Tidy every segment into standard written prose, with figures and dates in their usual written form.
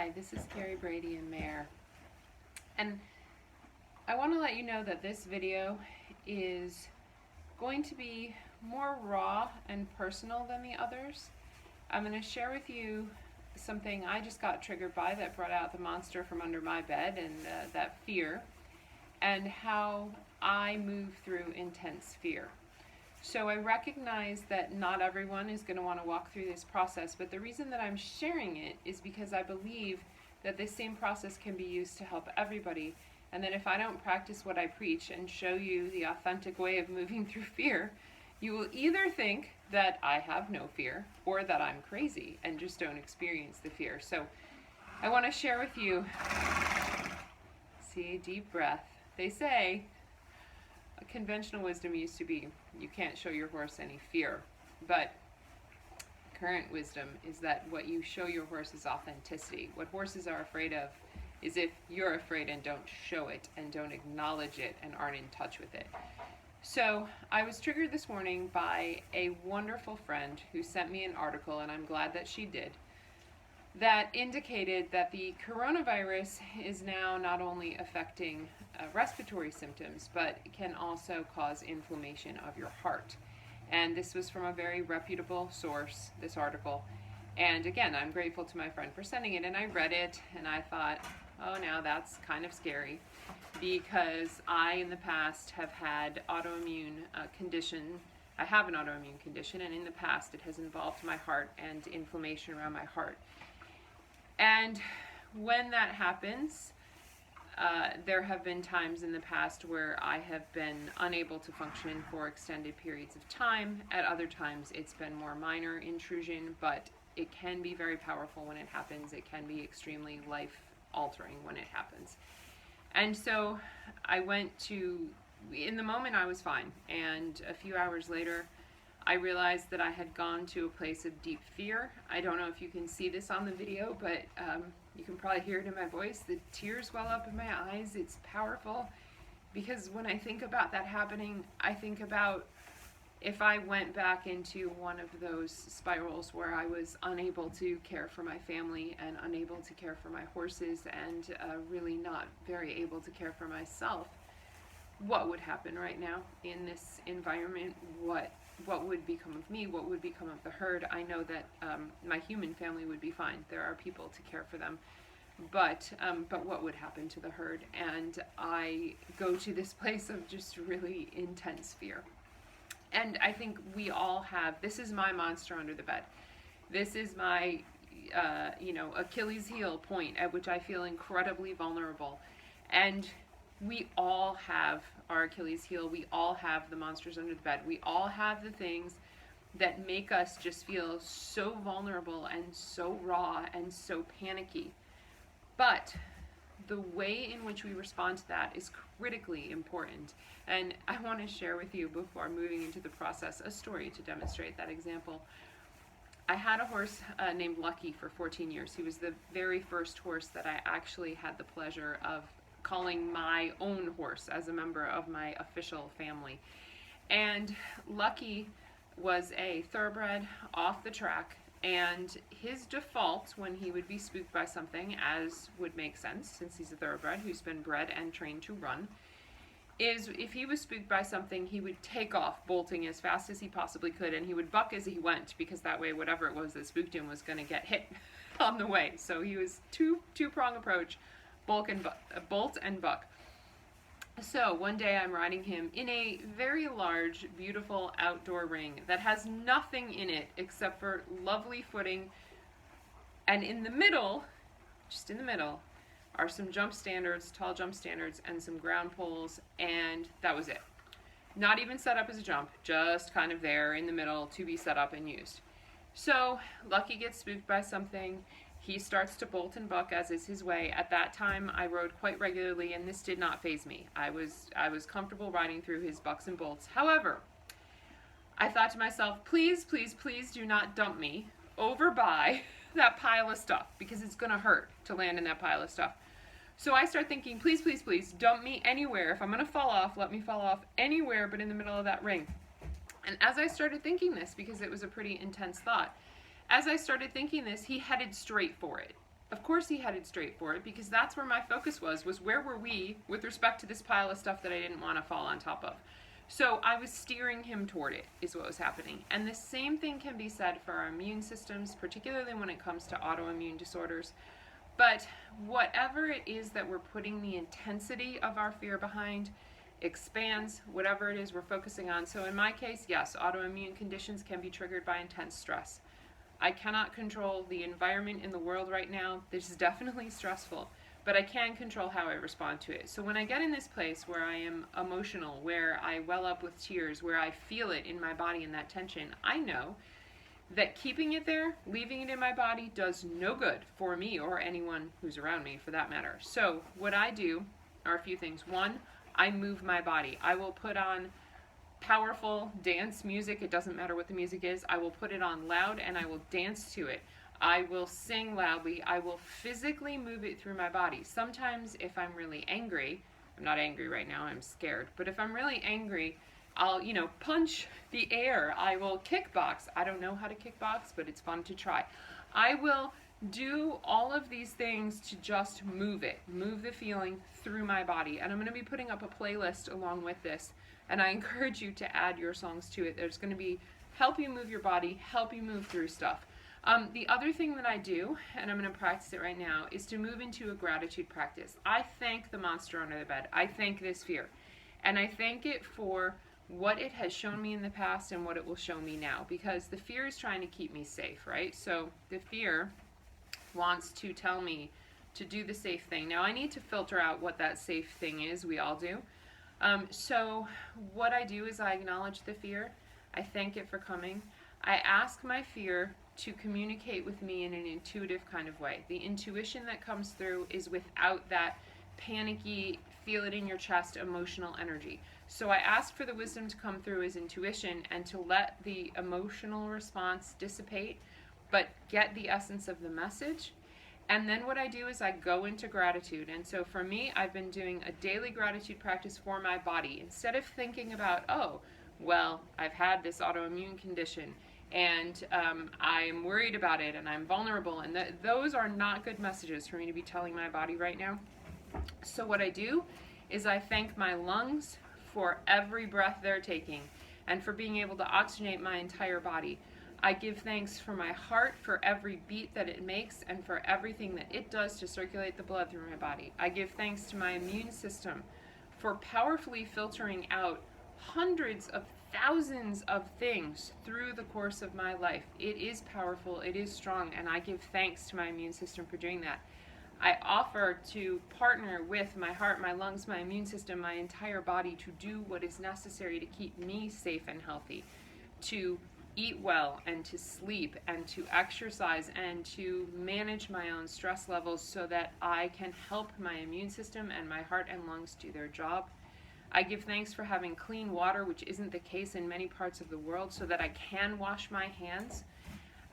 Hi, this is Carrie Brady and Mayor, and I want to let you know that this video is going to be more raw and personal than the others. I'm going to share with you something I just got triggered by that brought out the monster from under my bed and that fear, and how I move through intense fear. So I recognize that not everyone is going to want to walk through this process, but the reason that I'm sharing it is because I believe that this same process can be used to help everybody, and that if I don't practice what I preach and show you the authentic way of moving through fear, you will either think that I have no fear or that I'm crazy and just don't experience the fear. So I want to share with you, see, deep breath. They say, conventional wisdom used to be, you can't show your horse any fear, but current wisdom is that what you show your horse is authenticity. What horses are afraid of is if you're afraid and don't show it and don't acknowledge it and aren't in touch with it. So I was triggered this morning by a wonderful friend who sent me an article, and I'm glad that she did, that indicated that the coronavirus is now not only affecting respiratory symptoms, but can also cause inflammation of your heart. And this was from a very reputable source, this article. And again, I'm grateful to my friend for sending it, and I read it, and I thought, oh, now that's kind of scary, because I, in the past, have had autoimmune condition. I have an autoimmune condition, and in the past, it has involved my heart and inflammation around my heart. And when that happens, there have been times in the past where I have been unable to function for extended periods of time. At other times, it's been more minor intrusion, but it can be very powerful when it happens. It can be extremely life-altering when it happens. And so I went to, in the moment I was fine, and a few hours later, I realized that I had gone to a place of deep fear. I don't know if you can see this on the video, but you can probably hear it in my voice. The tears well up in my eyes. It's powerful, because when I think about that happening, I think about if I went back into one of those spirals where I was unable to care for my family and unable to care for my horses and really not very able to care for myself, what would happen right now in this environment? What would become of me? What would become of the herd? I know that my human family would be fine. There are people to care for them. But what would happen to the herd? And I go to this place of just really intense fear. And I think we all have, this is my monster under the bed. This is my, Achilles heel point at which I feel incredibly vulnerable. And we all have our Achilles heel. We all have the monsters under the bed. We all have the things that make us just feel so vulnerable and so raw and so panicky. But the way in which we respond to that is critically important. And I want to share with you, before moving into the process, a story to demonstrate that example. I had a horse named Lucky for 14 years. He was the very first horse that I actually had the pleasure of calling my own horse as a member of my official family. And Lucky was a thoroughbred off the track, and his default when he would be spooked by something, as would make sense since he's a thoroughbred who's been bred and trained to run, is if he was spooked by something, he would take off bolting as fast as he possibly could, and he would buck as he went, because that way whatever it was that spooked him was going to get hit on the way. So he was two-prong approach, bolt and buck. So one day I'm riding him in a very large, beautiful outdoor ring that has nothing in it except for lovely footing, and in the middle, just in the middle, are some jump standards, tall jump standards, and some ground poles, and that was it. Not even set up as a jump, just kind of there in the middle to be set up and used. So Lucky gets spooked by something. He starts to bolt and buck, as is his way. At that time, I rode quite regularly, and this did not faze me. I was comfortable riding through his bucks and bolts. However, I thought to myself, please, please, please do not dump me over by that pile of stuff, because it's going to hurt to land in that pile of stuff. So I start thinking, please, please, please, dump me anywhere. If I'm going to fall off, let me fall off anywhere but in the middle of that ring. And as I started thinking this, because it was a pretty intense thought, as I started thinking this, he headed straight for it. Of course he headed straight for it, because that's where my focus was where were we with respect to this pile of stuff that I didn't want to fall on top of. So I was steering him toward it, is what was happening. And the same thing can be said for our immune systems, particularly when it comes to autoimmune disorders. But whatever it is that we're putting the intensity of our fear behind expands whatever it is we're focusing on. So in my case, yes, autoimmune conditions can be triggered by intense stress. I cannot control the environment in the world right now. This is definitely stressful, but I can control how I respond to it. So when I get in this place where I am emotional, where I well up with tears, where I feel it in my body in that tension, I know that keeping it there, leaving it in my body, does no good for me or anyone who's around me for that matter. So what I do are a few things. One, I move my body. I will put on powerful dance music. It doesn't matter what the music is. I will put it on loud and I will dance to it. I will sing loudly. I will physically move it through my body. Sometimes if I'm really angry, I'm not angry right now, I'm scared, but if I'm really angry, I'll, punch the air. I will kickbox. I don't know how to kickbox, but it's fun to try. I will do all of these things to just move the feeling through my body. And I'm going to be putting up a playlist along with this, and I encourage you to add your songs to it. There's going to be help you move your body, help you move through stuff. The other thing that I do, and I'm going to practice it right now, is to move into a gratitude practice. I thank the monster under the bed. I thank this fear. And I thank it for what it has shown me in the past and what it will show me now. Because the fear is trying to keep me safe, right? So the fear wants to tell me to do the safe thing. Now I need to filter out what that safe thing is. We all do. So what I do is I acknowledge the fear. I thank it for coming. I ask my fear to communicate with me in an intuitive kind of way. The intuition that comes through is without that panicky, feel it in your chest emotional energy. So I ask for the wisdom to come through as intuition and to let the emotional response dissipate, but get the essence of the message. And then what I do is I go into gratitude. And so for me, I've been doing a daily gratitude practice for my body. Instead of thinking about, oh, well, I've had this autoimmune condition and I'm worried about it and I'm vulnerable. And those are not good messages for me to be telling my body right now. So what I do is I thank my lungs for every breath they're taking and for being able to oxygenate my entire body. I give thanks for my heart, for every beat that it makes, and for everything that it does to circulate the blood through my body. I give thanks to my immune system for powerfully filtering out hundreds of thousands of things through the course of my life. It is powerful, it is strong, and I give thanks to my immune system for doing that. I offer to partner with my heart, my lungs, my immune system, my entire body to do what is necessary to keep me safe and healthy, to eat well and to sleep and to exercise and to manage my own stress levels so that I can help my immune system and my heart and lungs do their job. I give thanks for having clean water, which isn't the case in many parts of the world, so that I can wash my hands.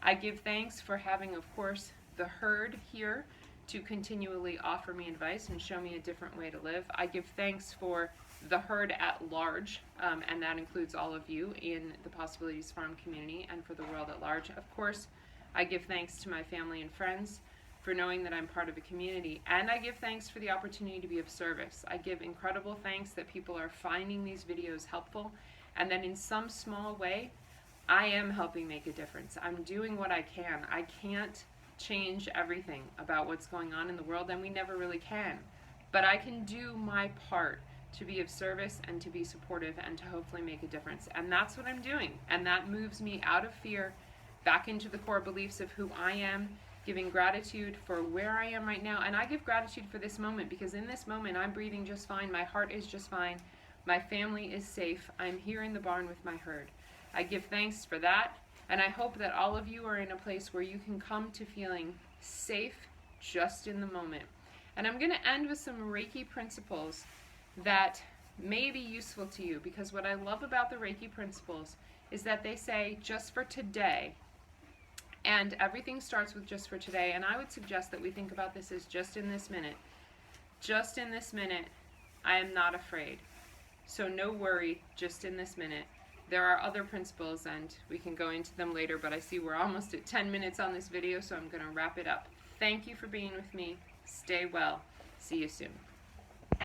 I give thanks for having, of course, the herd here to continually offer me advice and show me a different way to live. I give thanks for the herd at large, and that includes all of you in the Possibilities Farm community and for the world at large. Of course, I give thanks to my family and friends for knowing that I'm part of a community, and I give thanks for the opportunity to be of service. I give incredible thanks that people are finding these videos helpful, and that in some small way, I am helping make a difference. I'm doing what I can. I can't change everything about what's going on in the world, and we never really can. But I can do my part to be of service and to be supportive and to hopefully make a difference. And that's what I'm doing. And that moves me out of fear, back into the core beliefs of who I am, giving gratitude for where I am right now. And I give gratitude for this moment, because in this moment I'm breathing just fine, my heart is just fine, my family is safe, I'm here in the barn with my herd. I give thanks for that, and I hope that all of you are in a place where you can come to feeling safe just in the moment. And I'm going to end with some Reiki principles that may be useful to you, because what I love about the Reiki principles is that they say just for today, and everything starts with just for today. And I would suggest that we think about this as just in this minute. Just in this minute, I am not afraid. So no worry, just in this minute. There are other principles and we can go into them later, but I see we're almost at 10 minutes on this video, so I'm going to wrap it up. Thank you for being with me. Stay well. See you soon.